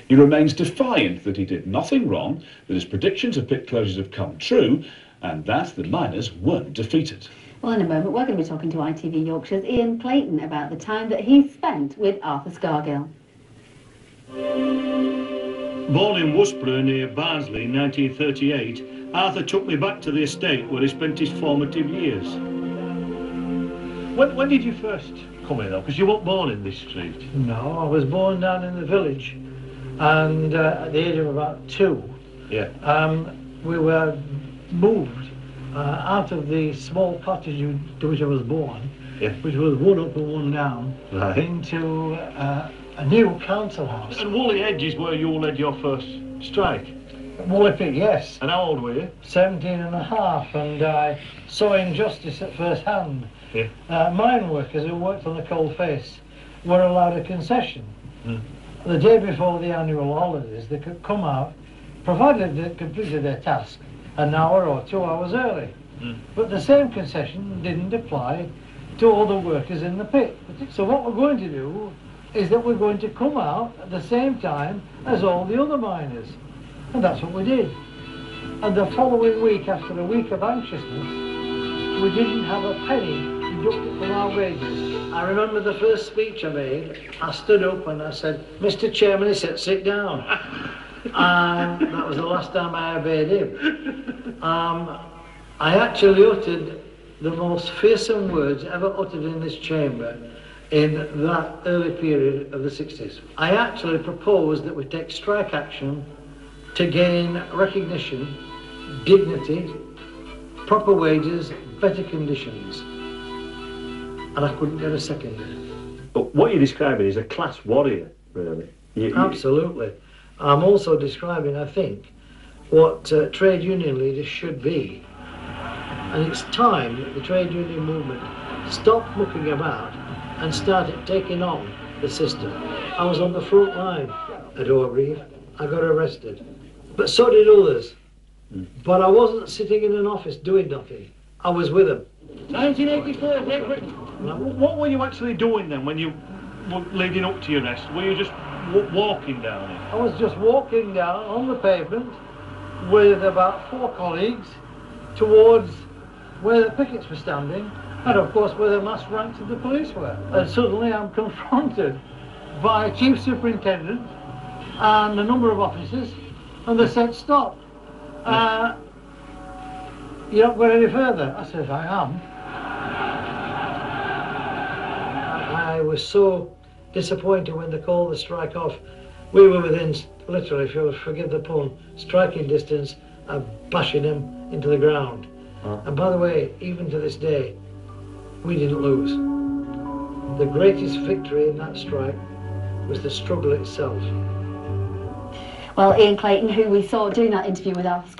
He remains defiant that he did nothing wrong, that his predictions of pit closures have come true, and that the miners weren't defeated. Well, in a moment, we're going to be talking to ITV Yorkshire's Ian Clayton about the time that he spent with Arthur Scargill. Born in Worsborough near Barnsley in 1938, Arthur took me back to the estate where he spent his formative years. When did you first come in though? Because you weren't born in this street. No, I was born down in the village, and at the age of about 2, we were moved out of the small cottage to which I was born, which was one up and one down, into a new council house. And Woolley Edge is where you led your first strike? Woolley Pit, yes. And how old were you? 17 and a half, and I saw injustice at first hand. Mine workers who worked on the cold face were allowed a concession. The day before the annual holidays, they could come out, provided they completed their task, an hour or 2 hours early. But the same concession didn't apply to all the workers in the pit. So what we're going to do is that we're going to come out at the same time as all the other miners. And that's what we did. And the following week, after a week of anxiousness, we didn't have a penny deducted from our wages. I remember the first speech I made. I stood up and I said, "Mr. Chairman," he said, "sit down." And that was the last time I obeyed him. I actually uttered the most fearsome words ever uttered in this chamber in that early period of the 60s. I actually proposed that we take strike action to gain recognition, dignity, proper wages, better conditions. And I couldn't get a second. But what you're describing is a class warrior, really. Absolutely. I'm also describing, I think, what trade union leaders should be. And it's time that the trade union movement stopped mucking about and started taking on the system. I was on the front line at Orgreave. I got arrested. But so did others. But I wasn't sitting in an office doing nothing. I was with them. 1984, Great Britain. What were you actually doing then when you were leading up to your arrest? Were you just walking down it? I was just walking down on the pavement with about 4 colleagues towards where the pickets were standing, and of course where the mass ranks of the police were. And suddenly I'm confronted by a chief superintendent and a number of officers, and they said, "Stop. You're not going any further." I said, "I am." I was so disappointed when they called the strike off. We were within, literally, if you'll forgive the pun, striking distance of bashing them into the ground. And by the way, even to this day, we didn't lose. The greatest victory in that strike was the struggle itself. Well, Ian Clayton, who we saw doing that interview with Arthur Scargill,